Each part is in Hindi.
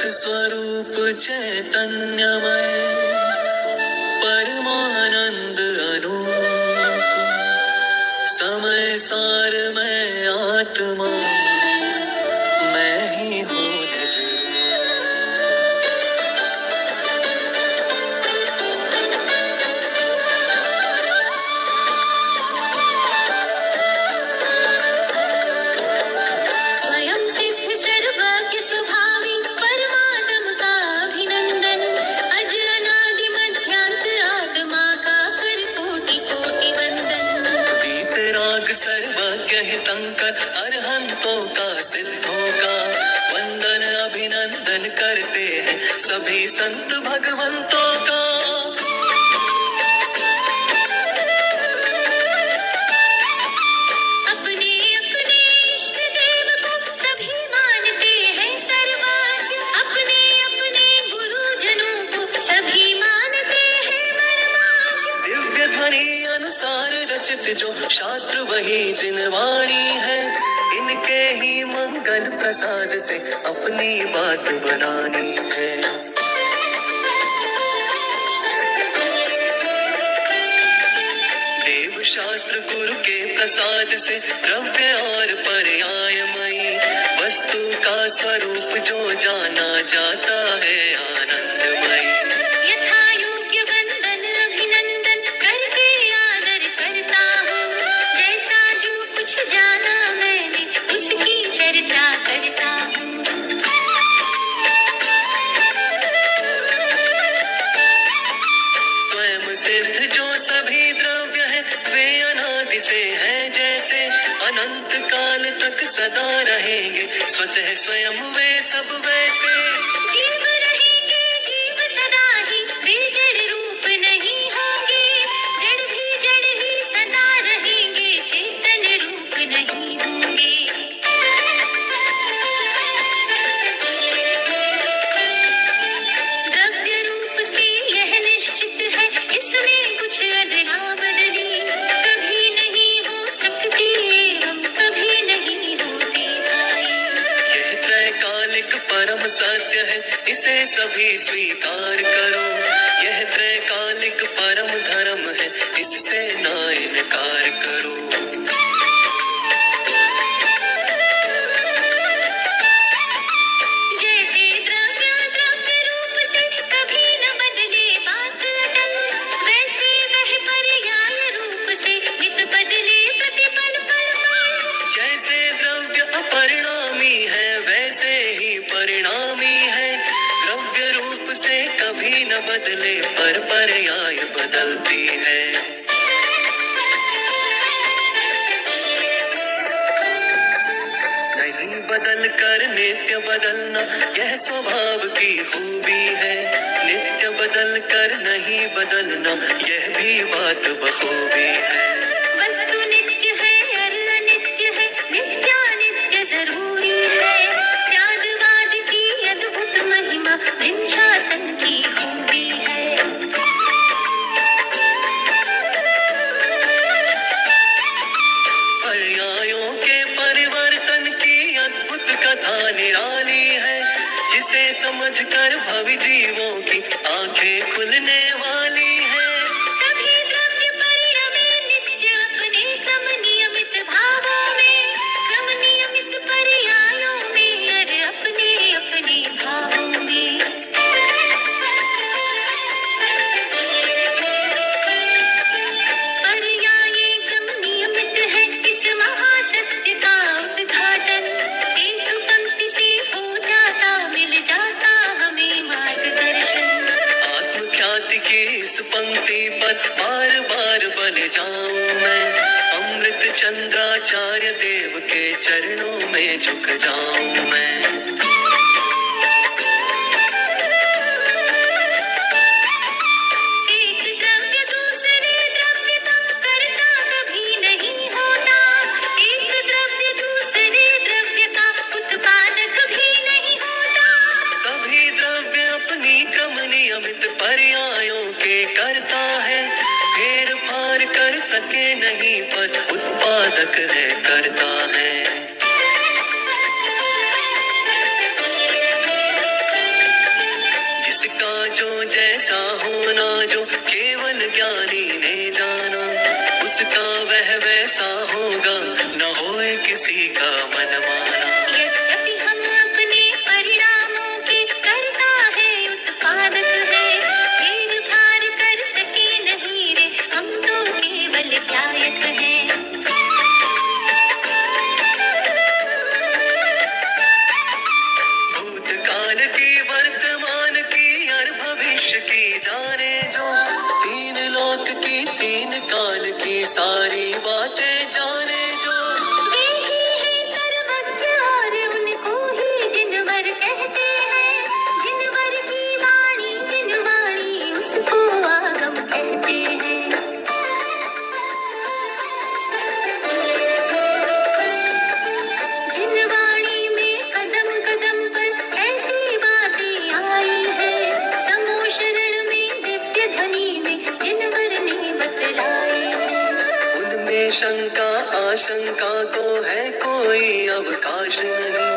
स्वरूप चैतन्यमय परमानंद अनूप समय सार मैं आत्मा मैं ही हूँ निज स्वयं सिद्ध सर्वज्ञ स्वभावी परमात्म का अभिनंदन अज अनादि मध्यांत आत्मा का कर कोटि कोटि वंदन। वीतराग सर्वज्ञ हितंकर अरहंतों का सिद्धों का वंदन अभिनंदन करते हैं सभी संत भगवंतों का। अपने अपने इष्ट देव को सभी मानते हैं सर्वज्ञ अपने अपने गुरुजनों को सभी मानते हैं मर्माज्ञ। दिव्य ध्वनि अनुसार रचित जो शास्त्र वही जिनवाणी है इनके ही मंगल प्रसाद से अपनी बात बनानी है। देव शास्त्र गुरु के प्रसाद से द्रव्य और पर्यायमयी वस्तु का स्वरूप जो जाना जाता है आनंदमयी। यथा योग्य वंदन अभिनंदन करके आदर करता हूँ जैसा जो कुछ जाना मैंने उसकी चर्चा करता हूँ। स्वयं सिद्ध जो सभी द्रव्य है वे अनादि से है जैसे अनंत काल तक सदा रहेंगे स्वतः स्वयं वे सब वैसे। जीव रहेंगे जीव सदा ही वे जड़ रूप नहीं होंगे जड़ भी जड़ ही सदा रहेंगे चेतन रूप नहीं होंगे। द्रव्य रूप से यह निश्चित है इसमें कुछ अदला बदली कभी नहीं हो सकती एवं कभी नहीं होती भाई। यह त्रैकालिक परम सत्य है इसे सभी स्वीकार करो यह त्रैकालिक परम धर्म है इससे ना इनकार करो। जैसे द्रव्य द्रव्य रूप से कभी न बदले बात अटल वैसे वह पर्याय रूप से नित बदले प्रतिपल परमाणु। जैसे द्रव्य अपरिणामी है वैसे ही परिणामी है द्रव्य रूप से कभी न बदले पर पर्याय बदलती है। नहीं बदल कर नित्य बदलना यह स्वभाव की खूबी है नित्य बदल कर नहीं बदलना यह भी बात बखूबी है। वस्तु नित्य है और अनित्य है नित्यानित्य जरूरी है स्यादवाद की अद्भुत महिमा जिन शासन की खूबी है। पर्यायों के परिवर्तन की अद्भुत कथा निराली है जिसे समझकर भवि जीवों की आंखें खुलने वाली है। सभी द्रव्य परिणमे नित्य अपने क्रम नियमित भावों में क्रम नियमित पर्यायों में और अपने अपने भावों में। पर्याय क्रम नियमित है इस महासत्य का उद्घाटन एक पंक्ति से हो जाता मिल जाता हमें मार्गदर्शन। आत्मख्याति की इस पंक्ति पर बार बार बन जाऊं मैं अमृत चंद्राचार्य देव के चरणों में झुक जाऊं मैं। एक द्रव्य दूसरे द्रव्य का कर्ता कभी नहीं होता एक द्रव्य दूसरे द्रव्य का उत्पादक भी नहीं होता। सभी द्रव्य अपनी क्रम नियमित पर्यायों के करता है फेर फार कर सके नहीं पर उत्पादक है करता है। होना जो केवल ज्ञानी ने जाना, उसका वह वैसा होगा, न होए किसी का मन माना। यद्यपि हम अपने परिणामों के कर्ता है, उत्पादक है, फेर फार कर सके नहीं रे, हम तो केवल ध्यायक हैं। भूतकाल की, वर्तमान की और भविष्य की जाने जो, तीन लोक की, तीन काल की सारी बातें जाने जो। वे ही हैं सर्वज्ञ और उनको ही जिनवर कहते हैं, जिनवर की वाणी जिनवाणी उसको आगम कहते हैं। जिनवाणी में कदम कदम पर ऐसी बातें आई है, समो शरण में दिव्य ध्वनि में जिनवर ने बतलाई है। उनमें शंका आशंका को है कोई अवकाश नहीं,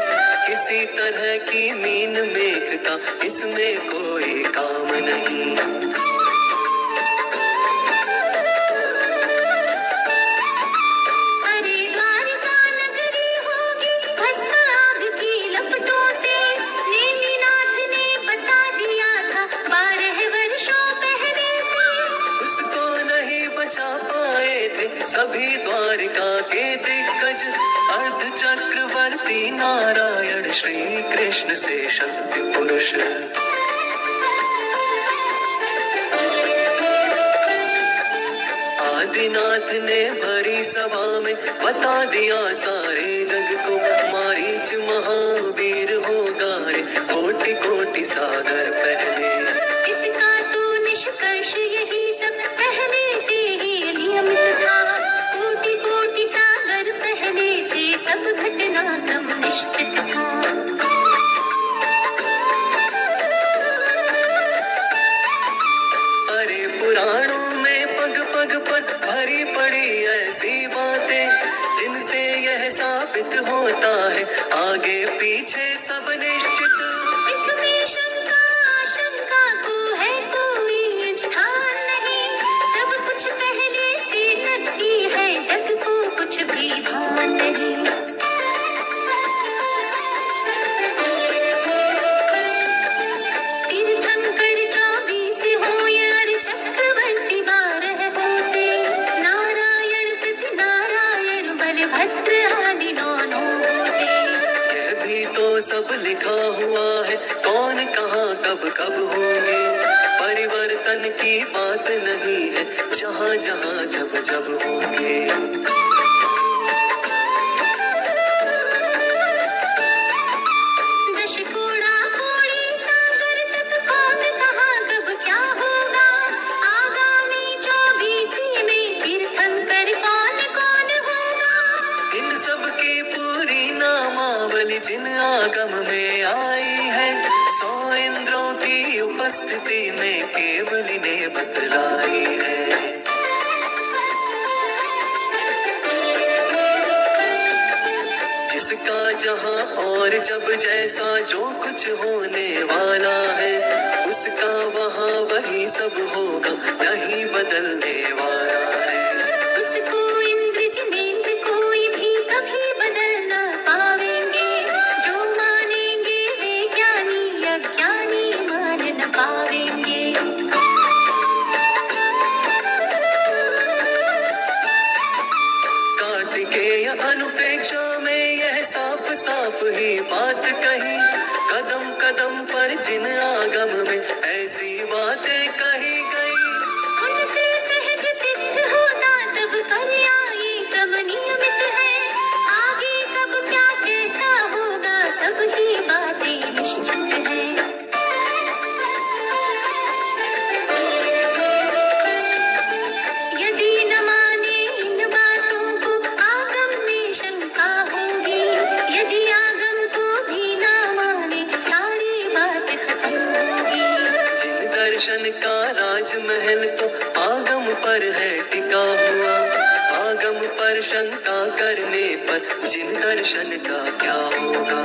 किसी तरह की मीन मेघ का इसमें कोई काम नहीं। अरे द्वारका नगरी होगी भस्म आग की लपटों से, नेमिनाथ ने बता दिया था 12 वर्षों पहले से। उसको नहीं बचा पाए थे सभी द्वारिका के दिग्गज, अर्ध चक्रवर्ती नारायण श्री कृष्ण से शक्ति पुरुष। आदिनाथ ने भरी सभा में बता दिया सारे जग को, मारीच महावीर होगा रे कोटि कोटि सागर पहले। इसका तो निष्कर्ष यही सब पहले से ही नियमित था, कोटि कोटि सागर पहले से सब घटनाक्रम निश्चित था। अरे पुराणों में पग पग पर भरी पड़ी ऐसी बातें, जिनसे यह साबित होता है आगे पीछे सब निश्चित। इसमें शंका आशंका को है कोई स्थान नहीं, सब कुछ पहले से नक्की है, जग को कुछ भी भान नहीं। तीर्थंकर 24 हो यार चक्रवर्ती 12 होते, नारायण प्रति नारायण बलभद्र आदि 9 होते। यह भी तो सब लिखा हुआ है, कौन कहाँ कब कब होंगे, परिवर्तन की बात नहीं है, जहाँ जहाँ जब जब होंगे। दशकोड़ा कोड़ी सागर तक कौन कहाँ कब क्या होगा, आगामी 24 में तीर्थंकर कौन कौन होगा। इन सब की पूरी नामावली जिन आगम में आई है, 100 इंद्रों की उपस्थिति में केवल ने बतलाई है। जिसका जहाँ और जब जैसा जो कुछ होने वाला है, उसका वहाँ वही सब होगा, नहीं बदलने वाला है। उसको इंद्र जिनेंद्र कोई भी कभी बदल न पावेंगे, जो मानेंगे वे ज्ञानी, अज्ञानी मान न पावेंगे। कार्तिकेय अनुपेक्षा में यह साफ साफ ही बात कही, कदम कदम पर जिन आगम में ऐसी बातें कही गई। उनसे सहज सिद्ध होता सब पर्यायी क्रम नियमित है, आगे कब क्या कैसा होगा सब ही बातें निश्चित है। यदि न माने इन बातों को आगम में शंका होगी, यदि आगम को भी न माने सारी बात खत्म होगी। जिन दर्शन का राजमहल तो आगम पर है टिका हुआ, आगम पर शंका करने पर जिन दर्शन का क्या होगा।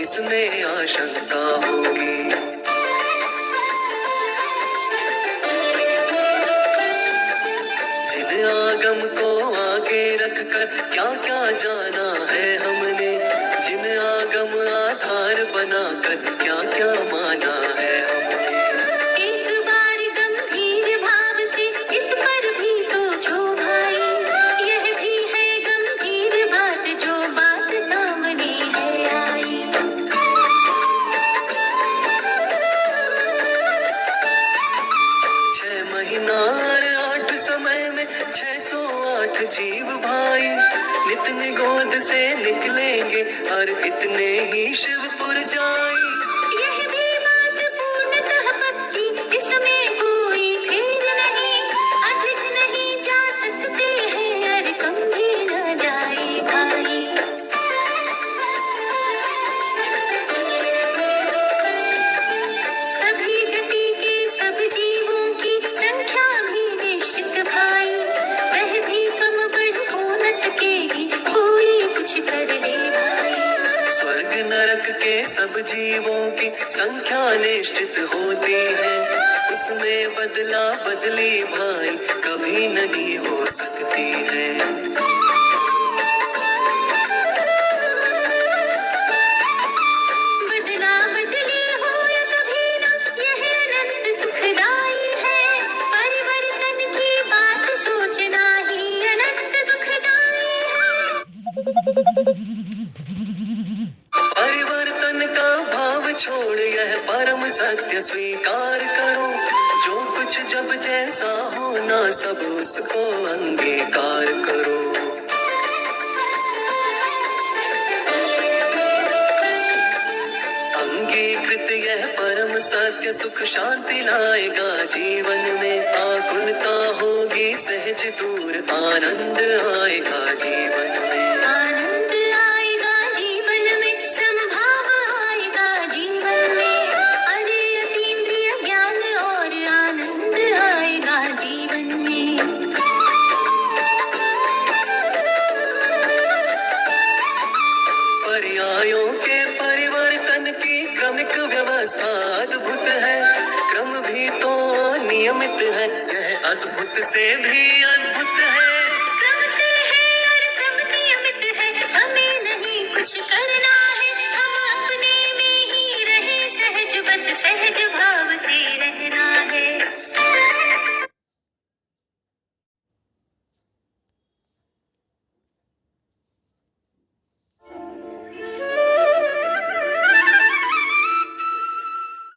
इसमें आशंका होगी। जिन आगम को आगे रखकर क्या क्या जाना है हमने, जिन आगम आधार बनाकर क्या क्या माना है हमने। एक बार गंभीर भाव से इस पर भी सोचो भाई, यह भी है गंभीर बात जो बात सामने है आई। 6 महीना और 8 समय में 608 जीव भाई, नित निगोद से निकलेंगे और इतने ही शिवपुर जाई। यह भी बात पूर्णतः पक्की, इसमें कोई फेर नहीं, अधिक नहीं जा सकते हैं और कम भी न जाए भाई। सभी गति के सब जीवों की संख्या भी निश्चित भाई, वह भी कम बढ़ हो न सकेगी, कोई कुछ कर ले भाई। स्वर्ग नरक के सब जीवों की संख्या निश्चित होती है, उसमें बदला बदली भाई कभी नहीं हो सकती है। बदला बदली हो या कभी ना, यह अनंत सुखदाई है, परिवर्तन की बात सोचना ही अनंत दुखदाई है। परिवर्तन का भाव छोड़ यह परम सत्य स्वीकार करो, जो कुछ जब जैसा होना सब उसको अंगीकार करो। अंगीकृत यह परम सत्य सुख शांति लाएगा जीवन में, आकुलता होगी सहज दूर, आनंद आएगा जीवन में। आनंद आएगा जीवन में, समभाव आएगा जीवन में, अरे अतीन्द्रिय ज्ञान और आनंद आएगा जीवन में। पर्यायों के परिवर्तन की क्रमिक व्यवस्था अद्भुत है, क्रम भी तो नियमित है, यह अद्भुत से भी अद्भुत है।